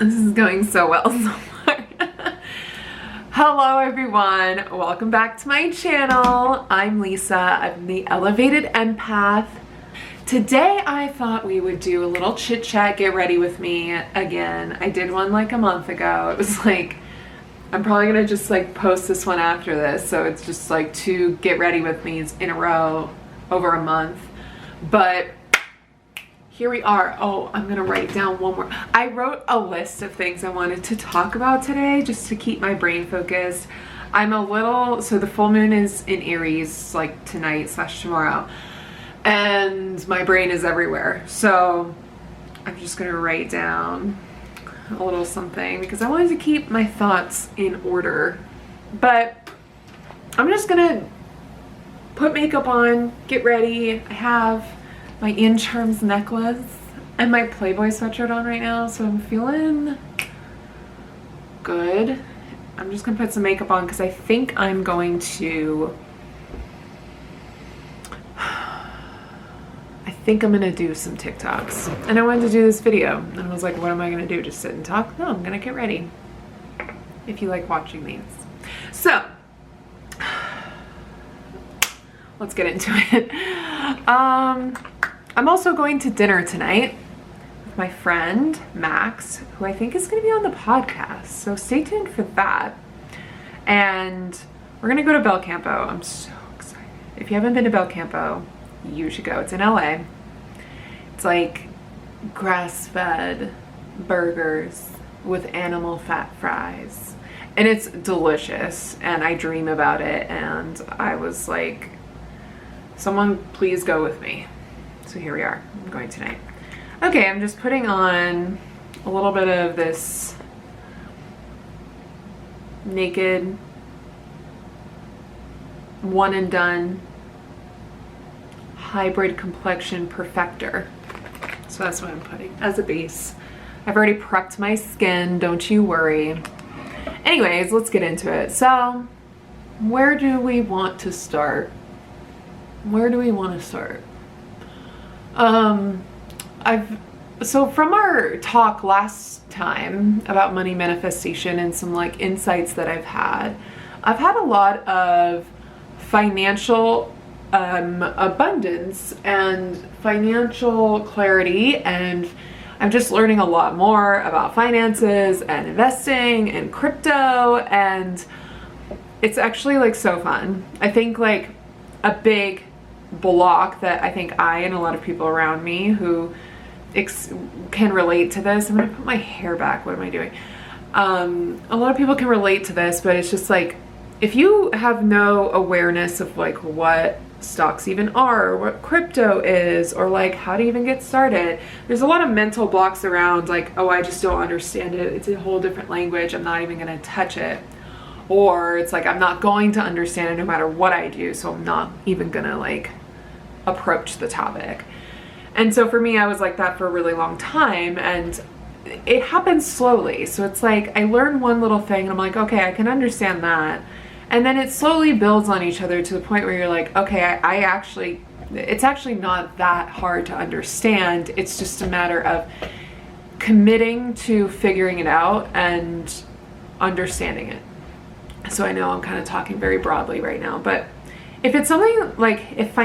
This is going so well so far. Hello everyone, welcome back to my channel. I'm Lisa, I'm the Elevated Empath. Today I thought we would do a little chit chat, get ready with me again. I did one like a month ago. It was like, I'm probably gonna just like post this one after this. So it's just like two get ready with me's in a row over a month. But here we are. Oh, I'm gonna write down one more. I wrote a list of things I wanted to talk about today just to keep my brain focused. So the full moon is in Aries like tonight/tomorrow. And my brain is everywhere. So I'm just gonna write down a little something because I wanted to keep my thoughts in order. But I'm just gonna put makeup on, get ready. I have my In Charms necklace and my Playboy sweatshirt on right now, so I'm feeling good. I'm just gonna put some makeup on because I think I'm going to do some TikToks. And I wanted to do this video and I was like, what am I gonna do? Just sit and talk? No, I'm gonna get ready. If you like watching these. So let's get into it. I'm also going to dinner tonight with my friend Max, who I think is going to be on the podcast. So stay tuned for that. And we're going to go to Bel Campo. I'm so excited. If you haven't been to Bel Campo, you should go. It's in LA. It's like grass-fed burgers with animal fat fries. And it's delicious. And I dream about it. And I was like, someone please go with me. So here we are. I'm going tonight. Okay, I'm just putting on a little bit of this Naked One and Done Hybrid Complexion Perfector. So that's what I'm putting as a base. I've already prepped my skin, don't you worry. Anyways, let's get into it. So, where do we want to start? Where do we want to start? So from our talk last time about money manifestation and some like insights that I've had a lot of financial abundance and financial clarity, and I'm just learning a lot more about finances and investing and crypto, and it's actually like so fun. I think like a big block that I think I and a lot of people around me who can relate to this. I'm gonna put my hair back. What am I doing? A lot of people can relate to this, but it's just like, if you have no awareness of like what stocks even are, or what crypto is, or like how to even get started, there's a lot of mental blocks around like, oh, I just don't understand it. It's a whole different language. I'm not even gonna touch it. Or it's like, I'm not going to understand it no matter what I do, so I'm not even gonna like approach the topic. And so for me, I was like that for a really long time, and it happens slowly. So it's like, I learn one little thing and I'm like, okay, I can understand that. And then it slowly builds on each other to the point where you're like, okay, it's actually not that hard to understand. It's just a matter of committing to figuring it out and understanding it. So I know I'm kind of talking very broadly right now, but if it's something like, if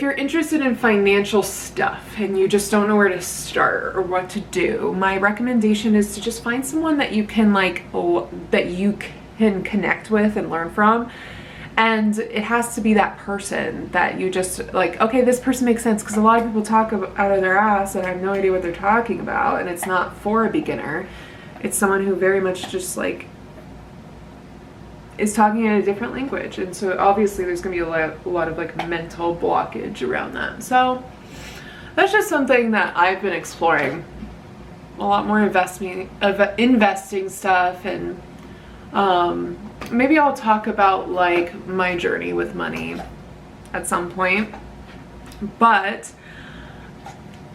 you're interested in financial stuff and you just don't know where to start or what to do, my recommendation is to just find someone that you can connect with and learn from. And it has to be that person that you just like, okay, this person makes sense, because a lot of people talk out of their ass and I have no idea what they're talking about, and it's not for a beginner. It's someone who very much just like is talking in a different language, and so obviously there's gonna be a lot of like mental blockage around that. So that's just something that I've been exploring a lot more, investing stuff, and maybe I'll talk about like my journey with money at some point.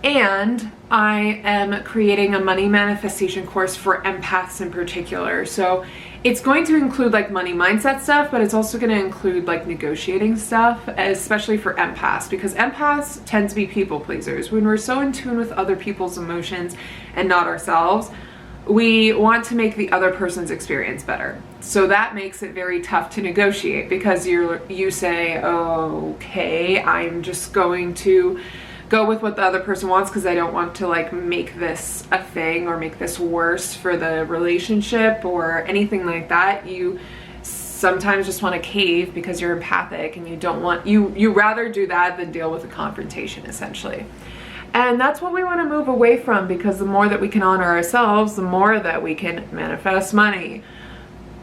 And I am creating a money manifestation course for empaths in particular. So it's going to include like money mindset stuff, but it's also going to include like negotiating stuff, especially for empaths, because empaths tend to be people pleasers. When we're so in tune with other people's emotions and not ourselves, we want to make the other person's experience better. So that makes it very tough to negotiate, because you say, oh, okay, I'm just going to go with what the other person wants because I don't want to like make this a thing or make this worse for the relationship or anything like that. You sometimes just want to cave because you're empathic and you don't want, you rather do that than deal with a confrontation, essentially. And that's what we want to move away from, because the more that we can honor ourselves, the more that we can manifest money.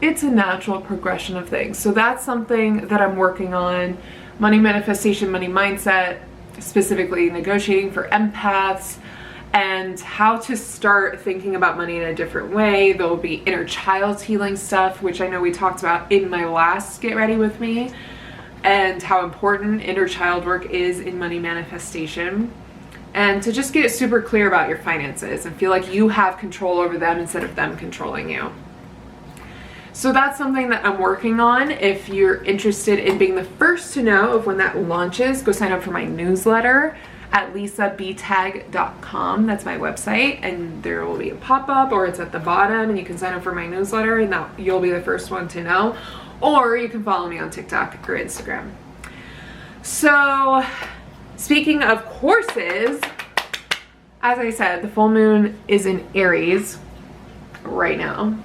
It's a natural progression of things. So that's something that I'm working on. Money manifestation, money mindset, specifically negotiating for empaths, and how to start thinking about money in a different way. There'll be inner child healing stuff, which I know we talked about in my last Get Ready With Me, and how important inner child work is in money manifestation. And to just get super clear about your finances and feel like you have control over them instead of them controlling you. So that's something that I'm working on. If you're interested in being the first to know of when that launches, go sign up for my newsletter at lisabtag.com. That's my website, and there will be a pop-up, or it's at the bottom, and you can sign up for my newsletter, and that you'll be the first one to know. Or you can follow me on TikTok or Instagram. So speaking of courses, as I said, the full moon is in Aries right now.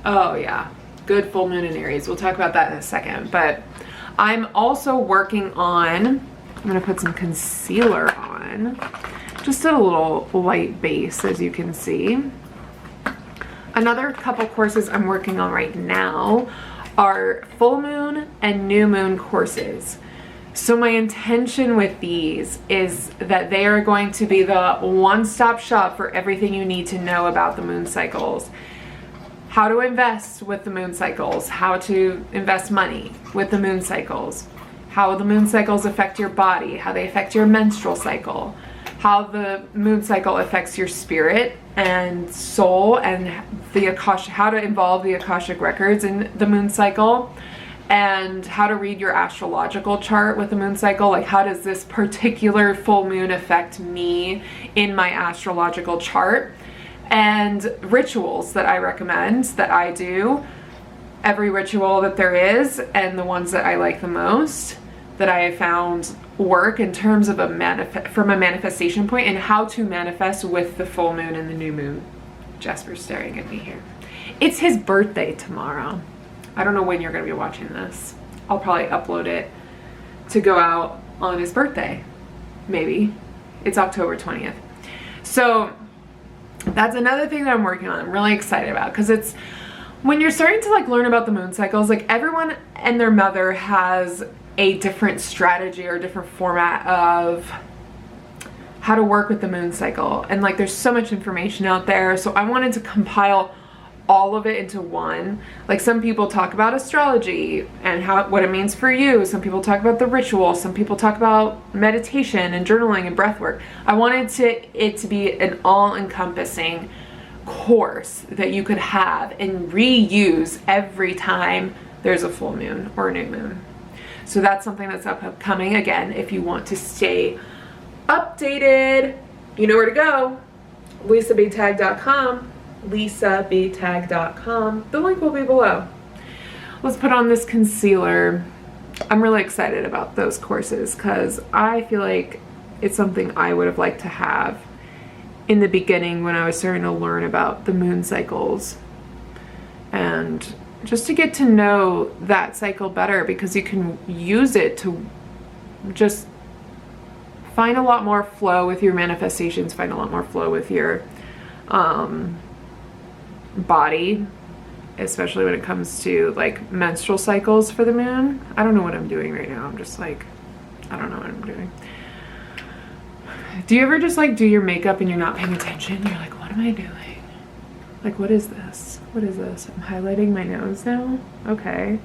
Oh yeah, good full moon in Aries. We'll talk about that in a second. But I'm also working on, I'm gonna put some concealer on, just a little light base, as you can see. Another couple courses I'm working on right now are full moon and new moon courses. So my intention with these is that they are going to be the one-stop shop for everything you need to know about the moon cycles. How to invest with the moon cycles, how to invest money with the moon cycles, how the moon cycles affect your body, how they affect your menstrual cycle, how the moon cycle affects your spirit and soul, and the Akashic, how to involve the Akashic records in the moon cycle, and how to read your astrological chart with the moon cycle. Like, how does this particular full moon affect me in my astrological chart? And rituals that I recommend, that I do, every ritual that there is, and the ones that I like the most, that I have found work in terms of from a manifestation point, and how to manifest with the full moon and the new moon. Jasper's staring at me here. It's his birthday tomorrow. I don't know when you're going to be watching this. I'll probably upload it to go out on his birthday. Maybe. It's October 20th. So that's another thing that I'm working on. I'm really excited about, because it's when you're starting to like learn about the moon cycles, like everyone and their mother has a different strategy or different format of how to work with the moon cycle. And like there's so much information out there. So I wanted to compile all of it into one. Like some people talk about astrology and what it means for you. Some people talk about the ritual. Some people talk about meditation and journaling and breath work. I wanted it to be an all-encompassing course that you could have and reuse every time there's a full moon or a new moon. So that's something that's upcoming. Again, if you want to stay updated, you know where to go. lisabtag.com. lisabtag.com. The link will be below. Let's put on this concealer. I'm really excited about those courses because I feel like it's something I would have liked to have in the beginning when I was starting to learn about the moon cycles, and just to get to know that cycle better, because you can use it to just find a lot more flow with your manifestations, find a lot more flow with your body, especially when it comes to like menstrual cycles for the moon. I don't know what I'm doing right now. I'm just like, I don't know what I'm doing. Do you ever just like do your makeup and you're not paying attention? You're like, what am I doing? Like, what is this? What is this? I'm highlighting my nose now? Okay.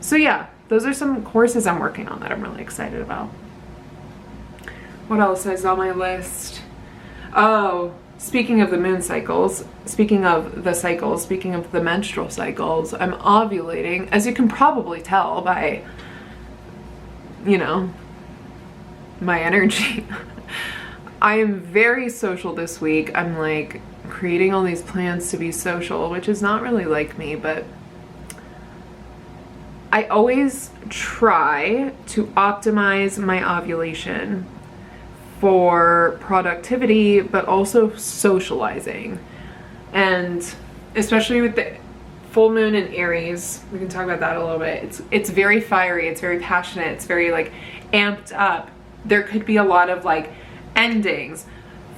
So yeah, those are some courses I'm working on that I'm really excited about. What else is on my list? Oh, speaking of the moon cycles, speaking of the menstrual cycles, I'm ovulating, as you can probably tell by, you know, my energy. I am very social this week. I'm like creating all these plans to be social, which is not really like me, but I always try to optimize my ovulation for productivity, but also socializing. And especially with the full moon in Aries, we can talk about that a little bit. It's very fiery, it's very passionate, it's very like amped up. There could be a lot of like endings.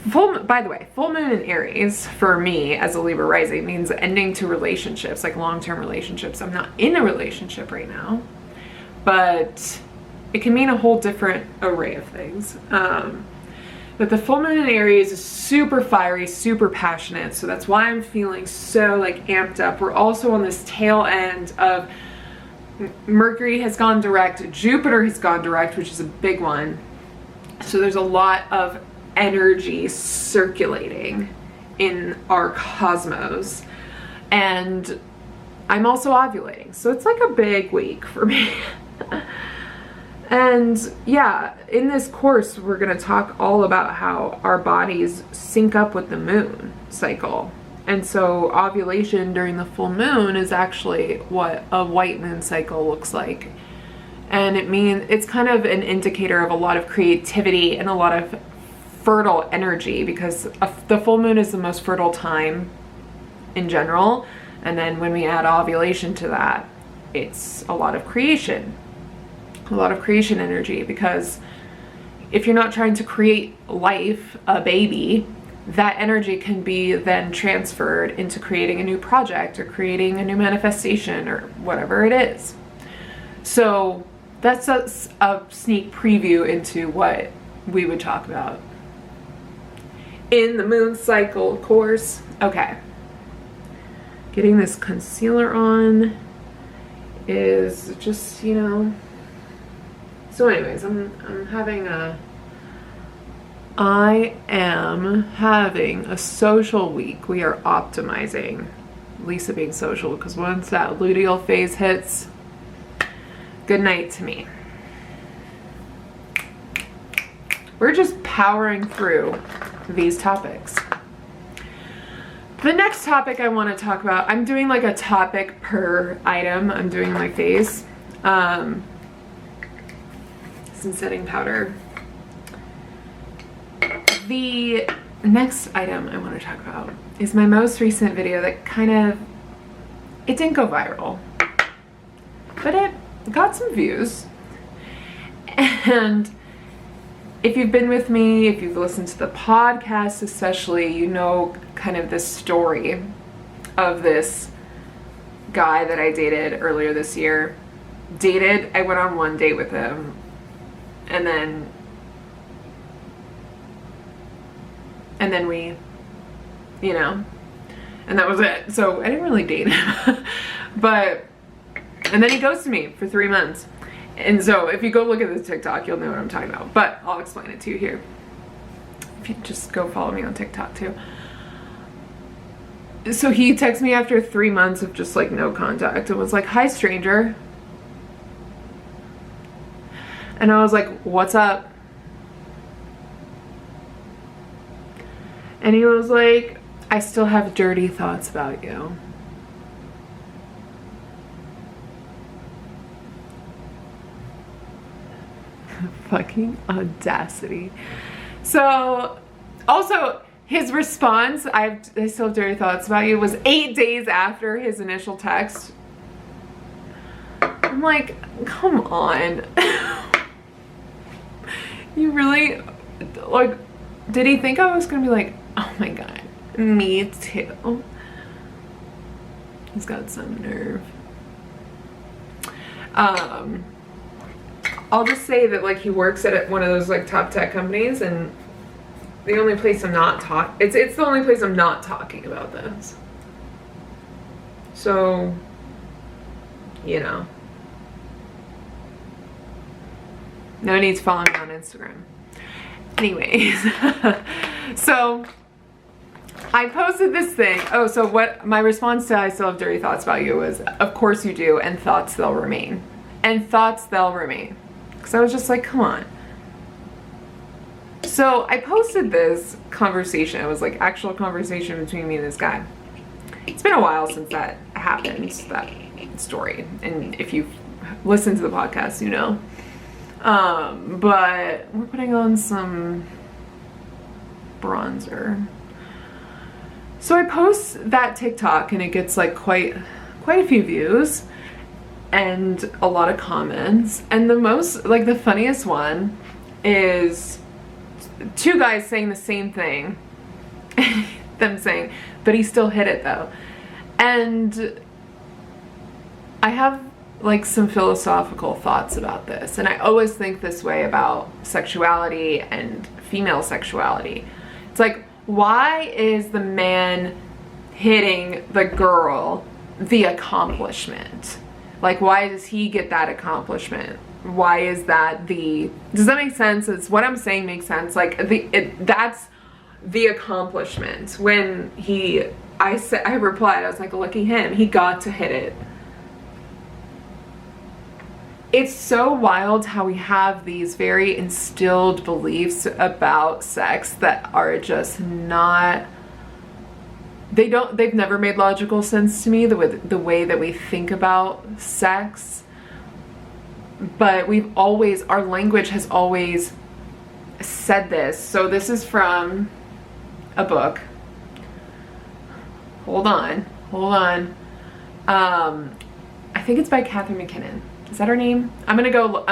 By the way, full moon in Aries for me as a Libra rising means ending to relationships, like long-term relationships. I'm not in a relationship right now, but it can mean a whole different array of things. But the full moon in Aries is super fiery, super passionate. So that's why I'm feeling so like amped up. We're also on this tail end of Mercury has gone direct, Jupiter has gone direct, which is a big one. So there's a lot of energy circulating in our cosmos, and I'm also ovulating, so it's like a big week for me. And yeah, in this course we're going to talk all about how our bodies sync up with the moon cycle, and so ovulation during the full moon is actually what a white moon cycle looks like. And it's kind of an indicator of a lot of creativity and a lot of fertile energy, because the full moon is the most fertile time in general. And then when we add ovulation to that, it's a lot of creation energy, because if you're not trying to create life, a baby, that energy can be then transferred into creating a new project or creating a new manifestation or whatever it is. So that's a sneak preview into what we would talk about in the moon cycle, of course. Okay. Getting this concealer on is just, you know. So anyways, I am having a social week. We are optimizing. Lisa being social, because once that luteal phase hits, good night to me. We're just powering through these topics. The next topic I want to talk about, I'm doing like a topic per item. I'm doing my face. Some setting powder. The next item I want to talk about is my most recent video that it didn't go viral, but it got some views. And if you've been with me, if you've listened to the podcast especially, you know kind of this story of this guy that I dated earlier this year. I went on one date with him, and then we, you know, and that was it. So I didn't really date him. And then he ghosted me for 3 months. And so if you go look at this TikTok, you'll know what I'm talking about, but I'll explain it to you here. If you just go follow me on TikTok too. So he texted me after 3 months of just like no contact and was like, "Hi, stranger." And I was like, "What's up?" And he was like, "I still have dirty thoughts about you." Fucking audacity. So also his response, I still have dirty thoughts about you, was 8 days after his initial text. I'm like, come on. You really, like, did he think I was gonna be like, oh my god, me too? He's got some nerve. I'll just say that like he works at one of those like top tech companies, and the only place I'm not it's the only place I'm not talking about this. So, you know, no need to follow me on Instagram. Anyways, so I posted this thing. Oh, so what my response to I still have dirty thoughts about you was, of course you do, and thoughts they'll remain. And thoughts they'll remain. Because I was just like, come on. So I posted this conversation. It was like actual conversation between me and this guy. It's been a while since that happened, that story. And if you've listened to the podcast, you know. But we're putting on some bronzer. So I post that TikTok and it gets like quite a few views and a lot of comments. And the funniest one is two guys saying the same thing. Them saying, but he still hit it though. And I have like some philosophical thoughts about this. And I always think this way about sexuality and female sexuality. It's like, why is the man hitting the girl the accomplishment? Like, why does he get that accomplishment? Why is that does that make sense? It's what I'm saying makes sense. Like that's the accomplishment. When I replied, I was like, lucky him, he got to hit it. It's so wild how we have these very instilled beliefs about sex that are just not, they've never made logical sense to me, the way that we think about sex. But our language has always said this. So this is from a book. Hold on. I think it's by Catherine McKinnon. Is that her name? I'm gonna go